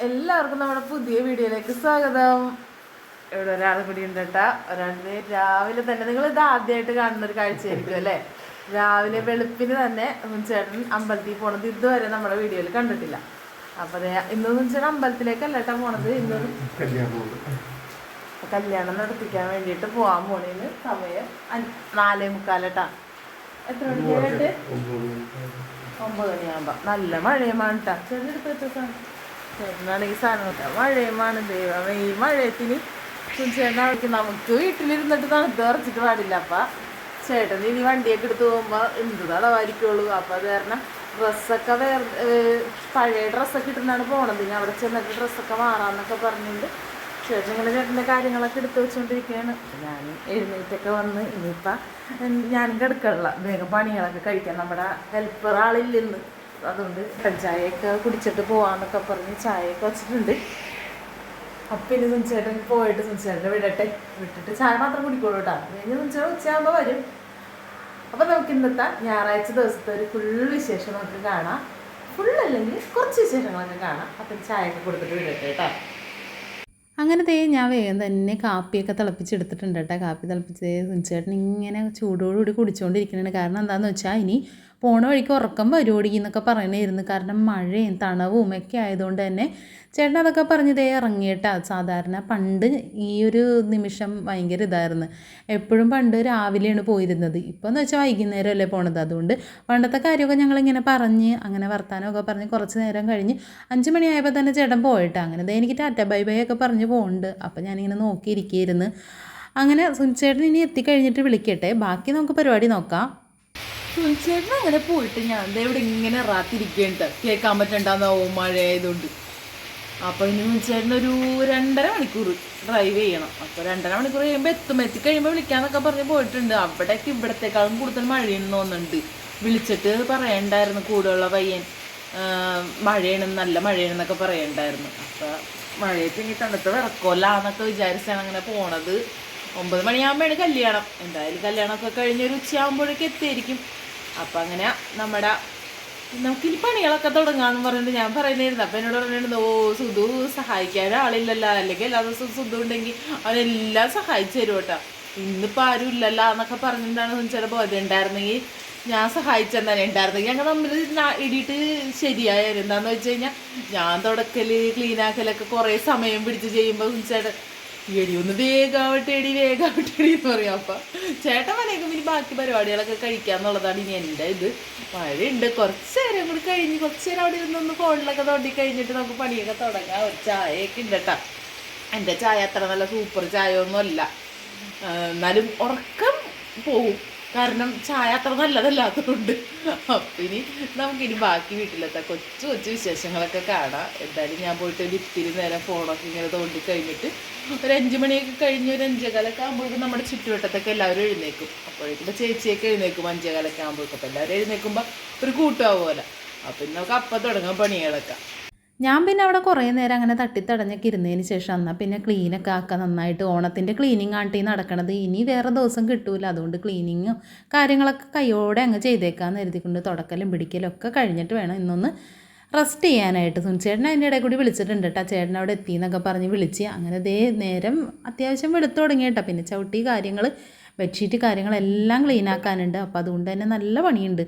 എല്ലാവർക്കും നമ്മുടെ പുതിയ വീഡിയോയിലേക്ക് സ്വാഗതം. ഇവിടെ ഒരാൾ കൂടി ഉണ്ട് കേട്ടാ. ഒരാളുടെ രാവിലെ തന്നെ നിങ്ങൾ ഇത് ആദ്യമായിട്ട് കാണുന്ന ഒരു കാഴ്ചയായിരിക്കും അല്ലേ. രാവിലെ വെളുപ്പിന് തന്നെ ചേട്ടൻ അമ്പലത്തിൽ പോണത് ഇതുവരെ നമ്മുടെ വീഡിയോയിൽ കണ്ടിട്ടില്ല. അപ്പൊ ഇന്നൊന്നും ചേട്ടൻ അമ്പലത്തിലേക്കല്ല കേട്ടാ പോണത്. ഇന്നൊരു കല്യാണം നടത്തിക്കാൻ വേണ്ടിയിട്ട് പോകാൻ പോണേന്ന് സമയം 4:45 എത്ര മണിക്കായിട്ട് 9 മണിയാകുമ്പോ നല്ല മഴയുമാണ് കേട്ടാ. ചേട്ടനെടുത്ത് വെച്ച ചേട്ടനാണെങ്കിൽ സാധനം മഴയുമാണ്. ദൈവമേ, ഈ മഴയത്തിന് ചേട്ടനാണെങ്കിൽ നമുക്ക് വീട്ടിലിരുന്നിട്ട് തണുത്ത് ഉറച്ചിട്ട് പാടില്ല. അപ്പം ചേട്ടൻ ഇനി വണ്ടിയൊക്കെ എടുത്ത് പോകുമ്പോൾ എന്ത് തടവായിരിക്കുള്ളൂ. അപ്പം അത് കാരണം ഡ്രസ്സൊക്കെ പഴയ ഡ്രസ്സൊക്കെ ഇട്ടുന്നാണ് പോണത്. ഇനി അവിടെ ചെന്നിട്ട് ഡ്രസ്സൊക്കെ മാറാമെന്നൊക്കെ പറഞ്ഞിട്ട് ചേട്ടൻ ഇങ്ങനെ ചേട്ടൻ്റെ കാര്യങ്ങളൊക്കെ എടുത്ത് വെച്ചുകൊണ്ടിരിക്കുകയാണ്. ഞാൻ എഴുന്നേറ്റൊക്കെ വന്ന് ഇനിയിപ്പം ഞാനും കിടക്കണില്ല, വേഗം പണികളൊക്കെ കഴിക്കാൻ. നമ്മുടെ ഹെൽപ്പർ ആളില്ലെന്ന്, അതുകൊണ്ട് ചായയൊക്കെ കുടിച്ചിട്ട് പോവാന്നൊക്കെ പറഞ്ഞ് ചായയൊക്കെ വെച്ചിട്ടുണ്ട്. അപ്പം ഇനി സുനിച്ചേട്ടൻ പോയിട്ട് സുനിച്ചേട്ടനെ വിട്ടിട്ട് ചായ മാത്രം കുടിക്കോളൂ കേട്ടോ. കഴിഞ്ഞ് സുനിച്ചേട്ടൻ ഉച്ചയാകുമ്പോൾ വരും. അപ്പം നമുക്ക് ഇന്നത്തെ ഞായറാഴ്ച ദിവസത്തെ ഒരു ഫുൾ വിശേഷം നമുക്ക് കാണാം. ഫുള്ളല്ലെങ്കിൽ കുറച്ച് വിശേഷങ്ങളൊക്കെ കാണാം. അപ്പം ചായയൊക്കെ കൊടുത്തിട്ട് വിടട്ടെ കേട്ടോ. അങ്ങനെ ഞാൻ വേഗം തന്നെ കാപ്പിയൊക്കെ തിളപ്പിച്ചെടുത്തിട്ടുണ്ട് കേട്ടോ. കാപ്പി തിളപ്പിച്ച് സുനിച്ചേട്ടൻ ഇങ്ങനെ ചൂടോടുകൂടി കുടിച്ചുകൊണ്ടിരിക്കുന്നുണ്ട്. കാരണം എന്താണെന്ന് വെച്ചാൽ ഇനി പോണ വഴിക്ക് ഉറക്കം വരുമോടി എന്നൊക്കെ പറയണമായിരുന്നു. കാരണം മഴയും തണവും ഒക്കെ ആയതുകൊണ്ട് തന്നെ ചേട്ടൻ അതൊക്കെ പറഞ്ഞ് ഇറങ്ങിയിട്ടാ. സാധാരണ പണ്ട് ഈ ഒരു നിമിഷം ഭയങ്കര ഇതായിരുന്നു. എപ്പോഴും പണ്ട് രാവിലെയാണ് പോയിരുന്നത്. ഇപ്പോൾ എന്ന് വെച്ചാൽ വൈകുന്നേരം അല്ലേ പോണത്. അതുകൊണ്ട് പണ്ടത്തെ കാര്യമൊക്കെ ഞങ്ങളിങ്ങനെ പറഞ്ഞ് അങ്ങനെ വർത്താനമൊക്കെ പറഞ്ഞ് കുറച്ച് നേരം കഴിഞ്ഞ് 5 മണിയായപ്പോൾ തന്നെ ചേട്ടൻ പോയിട്ടാ. അങ്ങനെ എനിക്ക് ടാറ്റ ബൈ ബൈ ഒക്കെ പറഞ്ഞ് പോകുന്നുണ്ട്. അപ്പോൾ ഞാനിങ്ങനെ നോക്കിയിരിക്കുകയായിരുന്നു. അങ്ങനെ സുനിച്ചേട്ടൻ ഇനി എത്തിക്കഴിഞ്ഞിട്ട് വിളിക്കട്ടെ, ബാക്കി നമുക്ക് പരിപാടി നോക്കാം. സുനിച്ചേട്ടൻ അങ്ങനെ പോയിട്ട് ഞാൻ ഇവിടെ ഇങ്ങനെ റാത്തിരിക്കേണ്ട കേൾക്കാൻ പറ്റണ്ടാന്നാവും മഴ ആയതുകൊണ്ട്. അപ്പോൾ ഇനി സുനിച്ചേട്ടനൊരു 2.5 മണിക്കൂർ ഡ്രൈവ് ചെയ്യണം. അപ്പോൾ 2.5 മണിക്കൂർ കഴിയുമ്പോൾ എത്തിക്കഴിയുമ്പോൾ വിളിക്കാന്നൊക്കെ പറഞ്ഞ് പോയിട്ടുണ്ട്. അവിടേക്ക് ഇവിടത്തേക്കാളും കൂടുതൽ മഴയെന്ന് തോന്നുന്നുണ്ട്. വിളിച്ചിട്ട് പറയണ്ടായിരുന്നു കൂടെയുള്ള പയ്യൻ മഴയാണ്, നല്ല മഴയാണെന്നൊക്കെ പറയണ്ടായിരുന്നു. അപ്പോൾ മഴയത്ത് ഇനി തണുത്ത് വിറക്കോല്ലാന്നൊക്കെ വിചാരിച്ചാണ് അങ്ങനെ പോണത്. 9 മണിയാകുമ്പോഴാണ് കല്യാണം. എന്തായാലും കല്യാണമൊക്കെ കഴിഞ്ഞൊരു ഉച്ചയാകുമ്പോഴേക്ക് എത്തിയായിരിക്കും. അപ്പം അങ്ങനെ നമുക്കിനി പണികളൊക്കെ തുടങ്ങാമെന്ന് പറഞ്ഞിട്ട് ഞാൻ പറയുന്നായിരുന്നു. അപ്പം എന്നോട് പറഞ്ഞിരുന്നു, സുധു സഹായിക്കാൻ ആളില്ലല്ലോ, അല്ലെങ്കിൽ എല്ലാ ദിവസവും സുധു ഉണ്ടെങ്കിൽ അവനെല്ലാം സഹായിച്ചു തരും കേട്ടോ. ഇന്നിപ്പോൾ ആരും ഇല്ലല്ലോ എന്നൊക്കെ പറഞ്ഞിട്ടാണ് ചില ബോധം ഉണ്ടായിരുന്നെങ്കിൽ ഞാൻ സഹായിച്ചെന്നാണ് ഉണ്ടായിരുന്നെങ്കിൽ ഞങ്ങൾ തമ്മിൽ ഇടിയിട്ട് ശരിയായാലും. എന്താണെന്ന് വെച്ച് കഴിഞ്ഞാൽ ഞാൻ തുടക്കൽ ക്ലീനാക്കലൊക്കെ കുറേ സമയം പിടിച്ച് ചെയ്യുമ്പോൾ ചേട്ടൻ എടി ഒന്ന് വേഗാവട്ടെ എന്ന് പറയും. അപ്പം ചേട്ടൻ മനേക്കും ഇനി ബാക്കി പരിപാടികളൊക്കെ കഴിക്കാന്നുള്ളതാണ് ഇനി എൻ്റെ ഇത്. മഴയുണ്ട്, കുറച്ച് നേരം കൂടി കഴിഞ്ഞ് കുറച്ച് നേരം അവിടെ ഇരുന്നൊന്ന് ഫോണിലൊക്കെ തോണ്ടി കഴിഞ്ഞിട്ട് നമുക്ക് പണിയൊക്കെ തുടങ്ങാം. ഒരു ചായയൊക്കെ ഉണ്ട് കേട്ടോ. എൻ്റെ ചായ അത്ര നല്ല സൂപ്പർ ചായ ഒന്നും അല്ല, എന്നാലും ഉറക്കം പോവും. കാരണം ചായ അത്ര നല്ലതല്ലാത്തതുകൊണ്ട്. അപ്പം ഇനി നമുക്കിനി ബാക്കി വീട്ടിലത്തെ കൊച്ചു വിശേഷങ്ങളൊക്കെ കാണാം. എന്തായാലും ഞാൻ പോയിട്ട് ഒരു ഇത്തിരി നേരം ഫോണൊക്കെ ഇങ്ങനെ തോണ്ടി കഴിഞ്ഞിട്ട് ഒരു 5 മണിയൊക്കെ കഴിഞ്ഞ് ഒരു 5:15 ആകുമ്പോഴേക്കും നമ്മുടെ ചുറ്റുവട്ടത്തൊക്കെ എല്ലാവരും എഴുന്നേക്കും. അപ്പോഴേക്കും ചേച്ചിയൊക്കെ എഴുന്നേക്കും 5:15 ആകുമ്പോഴേക്കും. അപ്പോൾ എല്ലാവരും എഴുന്നേൽക്കുമ്പോൾ ഒരു കൂട്ടാവുമല്ലോ. അപ്പം നമുക്ക് അപ്പം തുടങ്ങാം പണികളൊക്കെ. ഞാൻ പിന്നെ അവിടെ കുറേ നേരം അങ്ങനെ തട്ടിത്തടഞ്ഞൊക്കെ ഇരുന്നതിന് ശേഷം എന്നാൽ പിന്നെ ക്ലീനൊക്കെ ആക്കാൻ നന്നായിട്ട്. ഓണത്തിൻ്റെ ക്ലീനിങ് ആണ്ടി നടക്കണത്, ഇനി വേറെ ദിവസം കിട്ടൂല. അതുകൊണ്ട് ക്ലീനിങ്ങും കാര്യങ്ങളൊക്കെ കൈയോടെ അങ്ങ് ചെയ്തേക്കാന്ന് കരുതിക്കൊണ്ട് തുടക്കലും പിടിക്കലും ഒക്കെ കഴിഞ്ഞിട്ട് വേണം ഇന്നൊന്ന് റെസ്റ്റ് ചെയ്യാനായിട്ട്. സുനിച്ചേട്ടൻ അതിൻ്റെ ഇടയിൽ കൂടി വിളിച്ചിട്ടുണ്ട് കേട്ടോ. ചേട്ടൻ അവിടെ എത്തി എന്നൊക്കെ പറഞ്ഞ് വിളിച്ച് അങ്ങനെ നേരം അത്യാവശ്യം വെളുത്തു തുടങ്ങി കേട്ടോ. പിന്നെ ചവിട്ടി കാര്യങ്ങൾ, ബെഡ്ഷീറ്റ് കാര്യങ്ങളെല്ലാം ക്ലീനാക്കാനുണ്ട്. അപ്പോൾ അതുകൊണ്ട് തന്നെ നല്ല പണിയുണ്ട്.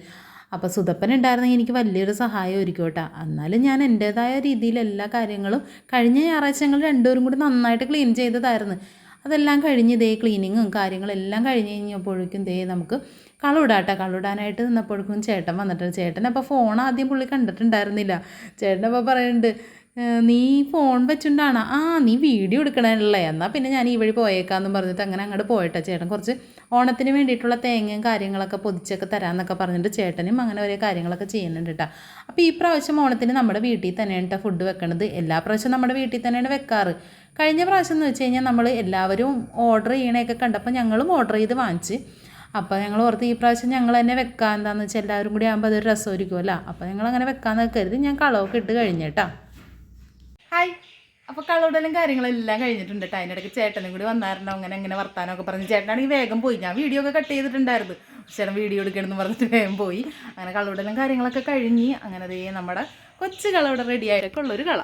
അപ്പോൾ സുധപ്പൻ ഉണ്ടായിരുന്നെങ്കിൽ എനിക്ക് വലിയൊരു സഹായമായിരിക്കും കേട്ടോ. എന്നാലും ഞാൻ എൻ്റേതായ രീതിയിൽ എല്ലാ കാര്യങ്ങളും കഴിഞ്ഞ ഞായറാഴ്ച ഞങ്ങൾ രണ്ടുപേരും കൂടി നന്നായിട്ട് ക്ലീൻ ചെയ്തതായിരുന്നു. അതെല്ലാം കഴിഞ്ഞ് ക്ലീനിങ്ങും കാര്യങ്ങളെല്ലാം കഴിഞ്ഞ് കഴിഞ്ഞപ്പോഴേക്കും നമുക്ക് കളവിടാനായിട്ട് നിന്നപ്പോഴേക്കും ചേട്ടൻ വന്നിട്ടുണ്ട്. ചേട്ടൻ അപ്പോൾ ഫോൺ ആദ്യം പുള്ളി കണ്ടിട്ടുണ്ടായിരുന്നില്ല. ചേട്ടൻ അപ്പോൾ പറയുന്നുണ്ട്, നീ ഫോൺ വെച്ചുകൊണ്ടാണ് നീ വീഡിയോ എടുക്കണല്ലേ, എന്നാൽ പിന്നെ ഞാൻ ഈ വഴി പോയേക്കാമെന്നും പറഞ്ഞിട്ട് അങ്ങനെ അങ്ങോട്ട് പോയിട്ടാ. ചേട്ടൻ കുറച്ച് ഓണത്തിന് വേണ്ടിയിട്ടുള്ള തേങ്ങയും കാര്യങ്ങളൊക്കെ പൊതിച്ചൊക്കെ തരാമെന്നൊക്കെ പറഞ്ഞിട്ട് ചേട്ടനും അങ്ങനെ ഒരേ കാര്യങ്ങളൊക്കെ ചെയ്യുന്നുണ്ട് കേട്ടോ. അപ്പോൾ ഈ പ്രാവശ്യം ഓണത്തിന് നമ്മുടെ വീട്ടിൽ തന്നെയാണ് കേട്ടോ ഫുഡ് വെക്കണത്. എല്ലാ പ്രാവശ്യവും നമ്മുടെ വീട്ടിൽ തന്നെയാണ് വെക്കാറ്. കഴിഞ്ഞ പ്രാവശ്യം എന്ന് വെച്ച് കഴിഞ്ഞാൽ നമ്മൾ എല്ലാവരും ഓർഡർ ചെയ്യണയൊക്കെ കണ്ടപ്പോൾ ഞങ്ങളും ഓർഡർ ചെയ്ത് വാങ്ങിച്ച്. അപ്പോൾ ഞങ്ങൾ ഓർത്ത് ഈ പ്രാവശ്യം ഞങ്ങൾ തന്നെ വെക്കാം, എന്താണെന്ന് വെച്ചാൽ എല്ലാവരും കൂടി ആകുമ്പോൾ അതൊരു രസമായിരിക്കുമല്ലോ. അപ്പോൾ ഞങ്ങളങ്ങനെ വെക്കാമെന്നൊക്കെ കരുതി ഞാൻ കളവൊക്കെ ഇട്ട് കഴിഞ്ഞേട്ടാ. ഹായ്. അപ്പോൾ കളവിടലും കാര്യങ്ങളെല്ലാം കഴിഞ്ഞിട്ടുണ്ട് കേട്ടോ. അതിനിടയ്ക്ക് ചേട്ടനും കൂടി വന്നായിരുന്നു. അങ്ങനെ വർത്താനമൊക്കെ പറഞ്ഞ് ചേട്ടനാണെങ്കിൽ വേഗം പോയി. ഞാൻ വീഡിയോ ഒക്കെ കട്ട് ചെയ്തിട്ടുണ്ടായിരുന്നു. ചേട്ടൻ വീഡിയോ എടുക്കണമെന്ന് പറഞ്ഞിട്ട് വേഗം പോയി. അങ്ങനെ കളവിടലും കാര്യങ്ങളൊക്കെ കഴിഞ്ഞ് അങ്ങനെ നമ്മുടെ കൊച്ചു കള ഇവിടെ റെഡി ആയിട്ടൊക്കെ ഉള്ളൊരു കള.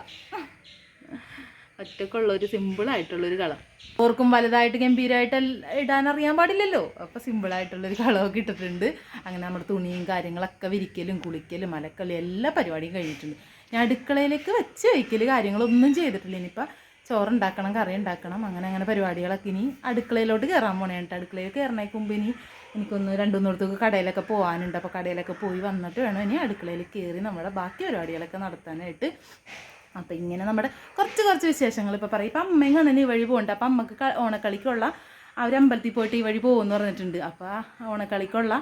ഒറ്റക്കുള്ളൊരു സിമ്പിളായിട്ടുള്ളൊരു കളം. ഓർക്കും വലുതായിട്ട് ഗംഭീരമായിട്ട് ഇടാൻ അറിയാൻ പാടില്ലല്ലോ, അപ്പോൾ സിമ്പിളായിട്ടുള്ളൊരു കളമൊക്കെ ഇട്ടിട്ടുണ്ട്. അങ്ങനെ നമ്മുടെ തുണിയും കാര്യങ്ങളൊക്കെ വിരിക്കലും കുളിക്കലും അലക്കലും എല്ലാ പരിപാടിയും കഴിഞ്ഞിട്ടുണ്ട്. ഞാൻ അടുക്കളയിലേക്ക് വെച്ച് വയ്ക്കൽ കാര്യങ്ങളൊന്നും ചെയ്തിട്ടില്ല. ഇനിയിപ്പോൾ ചോറുണ്ടാക്കണം, കറി ഉണ്ടാക്കണം, അങ്ങനെ പരിപാടികളൊക്കെ ഇനി അടുക്കളയിലോട്ട് കയറാൻ പോണേ. അടുക്കളയിൽ കയറണേക്ക് മുമ്പ് ഇനി എനിക്കൊന്ന് 2-3 കടയിലൊക്കെ പോകാനുണ്ട്. അപ്പോൾ കടയിലൊക്കെ പോയി വന്നിട്ട് വേണം ഇനി അടുക്കളയിൽ കയറി നമ്മുടെ ബാക്കി പരിപാടികളൊക്കെ നടത്താനായിട്ട്. അപ്പോൾ ഇങ്ങനെ നമ്മുടെ കുറച്ച് വിശേഷങ്ങൾ ഇപ്പോൾ പറയും. ഇപ്പം അമ്മയും കണ്ണന് ഈ വഴി പോകുന്നുണ്ട്. അപ്പം അമ്മക്ക് ഓണക്കളിക്കുള്ള അവരമ്പലത്തിൽ പോയിട്ട് ഈ വഴി പോകുമെന്ന് പറഞ്ഞിട്ടുണ്ട്. അപ്പോൾ ആ ഓണക്കളിക്കുള്ള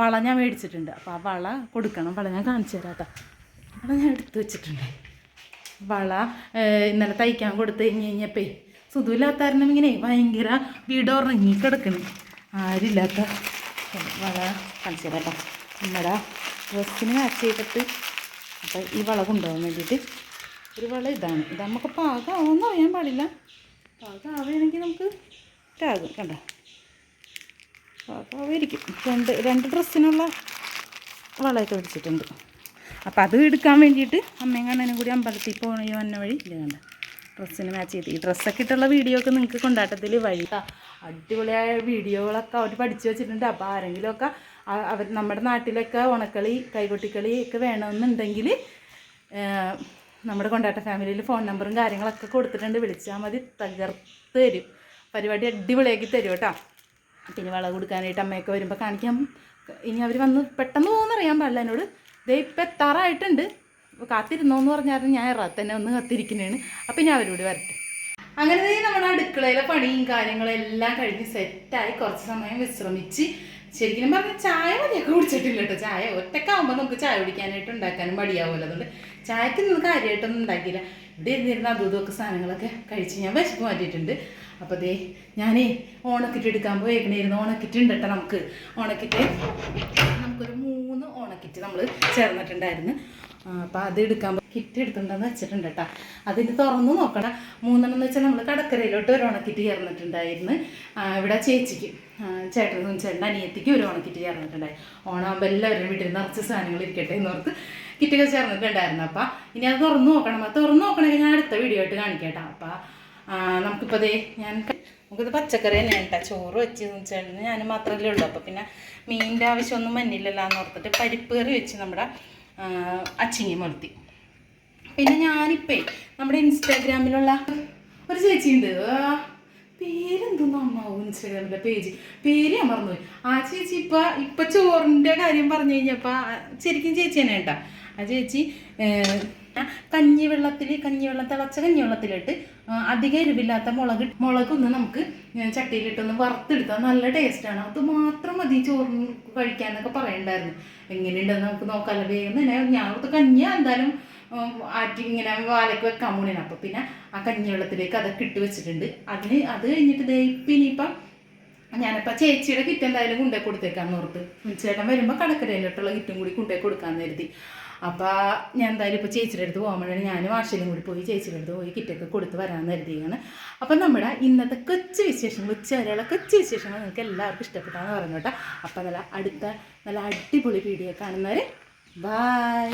വള ഞാൻ മേടിച്ചിട്ടുണ്ട്. അപ്പോൾ ആ വള കൊടുക്കണം. വള ഞാൻ കാണിച്ചു തരാം കേട്ടോ. വള ഞാൻ എടുത്ത് വെച്ചിട്ടുണ്ട്. വള ഇന്നലെ തയ്ക്കാൻ കൊടുത്ത് കഴിഞ്ഞപ്പോൾ സുഖമില്ലാത്താരണം ഇങ്ങനെ ഭയങ്കര വീടോറങ്ങി കിടക്കണം, ആരില്ലാത്ത വള കാണിച്ചു തരാം കേട്ടോ. നമ്മുടെ ഡ്രസ്സിന് മാച്ച് ചെയ്തിട്ട് അപ്പോൾ ഈ വള കൊണ്ടുപോകാൻ വേണ്ടിയിട്ട് ഒരു വള ഇതാണ്. ഇത് നമുക്ക് പാകമാവുമെന്ന് അറിയാൻ പാടില്ല. പാകമാവുകയാണെങ്കിൽ നമുക്ക് ഇട്ടാകും. കണ്ടോ, പാകമായിരിക്കും. രണ്ട് ഡ്രസ്സിനുള്ള വളയൊക്കെ മേടിച്ചിട്ടുണ്ട്. അപ്പോൾ അത് എടുക്കാൻ വേണ്ടിയിട്ട് അമ്മയും കണ്ണനും കൂടി അമ്പലത്തിൽ പോകണ വന്ന വഴി ഇത് കണ്ട ഡ്രസ്സിന് മാച്ച് ചെയ്ത് ഈ ഡ്രസ്സൊക്കെ ഇട്ടുള്ള വീഡിയോ ഒക്കെ നിങ്ങൾക്ക് കൊണ്ടാട്ടത്തിൽ വഴി അടിപൊളിയായ വീഡിയോകളൊക്കെ അവർ പഠിച്ചു വെച്ചിട്ടുണ്ട്. അപ്പോൾ ആരെങ്കിലുമൊക്കെ അവർ നമ്മുടെ നാട്ടിലൊക്കെ ഓണക്കളി കൈകൊട്ടിക്കളി ഒക്കെ വേണമെന്നുണ്ടെങ്കിൽ നമ്മുടെ കൊണ്ടാട്ട ഫാമിലിയിൽ ഫോൺ നമ്പറും കാര്യങ്ങളൊക്കെ കൊടുത്തിട്ടുണ്ട്. വിളിച്ചാൽ മതി, തകർത്ത് തരും. പരിപാടി അടിപൊളിയാക്കി തരും കേട്ടോ. പിന്നെ വള കൊടുക്കാനായിട്ട് അമ്മയൊക്കെ വരുമ്പോൾ കാണിക്കാം. ഇനി അവർ വന്ന് പെട്ടെന്ന് പോകുമെന്നറിയാൻ പാടില്ല എന്നോട്. ദേ ഇപ്പം എത്താറായിട്ടുണ്ട്. അപ്പോൾ കാത്തിരുന്നോന്ന് പറഞ്ഞാൽ ഞാൻ തന്നെ ഒന്ന് കാത്തിരിക്കുന്നതാണ്. അപ്പം ഞാൻ അവരോട് വരട്ടെ. അങ്ങനെ നമ്മുടെ അടുക്കളയിലെ പണിയും കാര്യങ്ങളും എല്ലാം കഴിഞ്ഞ് സെറ്റായി കുറച്ച് സമയം വിശ്രമിച്ച് ശരിക്കും പറഞ്ഞാൽ ചായ മതിയൊക്കെ കുടിച്ചിട്ടില്ല കേട്ടോ. ചായ ഒറ്റക്കാവുമ്പോൾ നമുക്ക് ചായ കുടിക്കാനായിട്ട് ഉണ്ടാക്കാനും മടിയാവുമല്ലോ. അതുകൊണ്ട് ചായക്ക് നിന്ന് കാര്യമായിട്ടൊന്നും ഉണ്ടാക്കിയില്ല. ഇവിടെ ഇരുന്നിരുന്ന അതും ഇതൊക്കെ സാധനങ്ങളൊക്കെ കഴിച്ച് ഞാൻ വിശപ്പ് മാറ്റിയിട്ടുണ്ട്. അപ്പോൾ ദേ ഞാനേ ഓണക്കിറ്റ് എടുക്കാൻ പോയേക്കണേരുന്നു. ഓണക്കിറ്റ് ഉണ്ട് കേട്ടോ. നമുക്കൊരു 3 ഓണക്കിറ്റ് നമ്മൾ ചേർന്നിട്ടുണ്ടായിരുന്നു. അപ്പോൾ അത് എടുക്കാൻ കിറ്റ് എടുത്തിട്ടുണ്ടെന്ന് വെച്ചിട്ടുണ്ട് കേട്ടോ. അതിന് തുറന്ന് നോക്കണം. 3 എന്ന് വെച്ചാൽ നമ്മൾ കടക്കരയിലോട്ട് ഒരു ഓണക്കിറ്റ് ചേർന്നിട്ടുണ്ടായിരുന്നു. ഇവിടെ ചേച്ചിക്ക് ചേട്ടൻ്റെ അനിയത്തിക്ക് ഒരു ഓണക്കിറ്റ് ചേർന്നിട്ടുണ്ടായി. ഓണാകുമ്പോൾ എല്ലാവരും വീട്ടിൽ നിറച്ച് സാധനങ്ങൾ ഇരിക്കട്ടെ എന്നോർത്ത് കിറ്റൊക്കെ ചേർന്നിട്ടുണ്ടായിരുന്നു. അപ്പോൾ ഇനി അത് തുറന്ന് നോക്കണം. അത് തുറന്ന് നോക്കണമെങ്കിൽ ഞാൻ അടുത്ത വീഡിയോ ആയിട്ട് കാണിക്കാം കേട്ടോ. അപ്പോൾ നമുക്കിപ്പോൾ നമുക്കിത് പച്ചക്കറി തന്നെയാണ് കേട്ടോ. ചോറ് വെച്ച് ചേട്ടന് ഞാൻ മാത്രമല്ലേ ഉള്ളൂ. അപ്പോൾ പിന്നെ മീനിൻ്റെ ആവശ്യമൊന്നും മഞ്ഞില്ലല്ലോ എന്ന് ഓർത്തിട്ട് പരിപ്പ് കറി വെച്ച് നമ്മുടെ അച്ചിങ്ങി മുളത്തി. പിന്നെ ഞാനിപ്പോൾ നമ്മുടെ ഇൻസ്റ്റാഗ്രാമിലുള്ള ഒരു ചേച്ചിയുണ്ട്. പേരെന്തോന്നും അമ്മാവും ഇൻസ്റ്റാഗ്രാമിലെ പേര് ഞാൻ മറന്നുപോയി. ആ ചേച്ചി ഇപ്പം ചോറിൻ്റെ കാര്യം പറഞ്ഞു കഴിഞ്ഞപ്പോൾ ശരിക്കും ചേച്ചി തന്നെ കേട്ടോ. ആ ചേച്ചി കഞ്ഞിവെള്ളം തിളച്ച കഞ്ഞിവെള്ളത്തിലിട്ട് അധികം എരിവില്ലാത്ത മുളകൊന്ന് നമുക്ക് ചട്ടിയിലിട്ടൊന്ന് വറുത്തെടുത്താൽ നല്ല ടേസ്റ്റാണ്. അത് മാത്രം മതി ചോറിന് കഴിക്കാനൊക്കെ പറയണ്ടായിരുന്നു. എങ്ങനെയുണ്ടെന്ന് നമുക്ക് നോക്കാമല്ലോ. വേഗം തന്നെ ഞാനത് കഞ്ഞി എന്തായാലും ഇങ്ങനെ വാലയ്ക്ക് വെക്കാൻ പോണേന്. അപ്പോൾ പിന്നെ ആ കഞ്ഞിവെള്ളത്തിലേക്ക് അതൊക്കെ ഇട്ട് വെച്ചിട്ടുണ്ട്. അത് കഴിഞ്ഞിട്ട് ഇനിയിപ്പം ഞാനിപ്പോൾ ചേച്ചിയുടെ കിറ്റ് എന്തായാലും കൊണ്ടുപോയി കൊടുത്തേക്കാന്ന് ഓർത്ത്. ചേട്ടൻ വരുമ്പോൾ കടക്കരയിലോട്ടുള്ള കിറ്റും കൂടി കൊണ്ടുപോയി കൊടുക്കാമെന്ന് കരുതി. അപ്പോൾ ഞാൻ എന്തായാലും ഇപ്പോൾ ചേച്ചിയുടെ അടുത്ത് പോകാൻ വേണ്ടി ഞാനും ആശയിലും കൂടി പോയി ചേച്ചിയുടെ അടുത്ത് പോയി കിറ്റൊക്കെ കൊടുത്ത് വരാമെന്ന് കരുതിയാണ്. അപ്പം നമ്മുടെ ഇന്നത്തെ കൊച്ചു വിശേഷങ്ങൾ നിങ്ങൾക്ക് എല്ലാവർക്കും ഇഷ്ടപ്പെട്ടാന്ന് പറഞ്ഞു കേട്ടോ. അപ്പം നല്ല അടിപൊളി വീഡിയോ കാണുന്നവരെ ബൈ.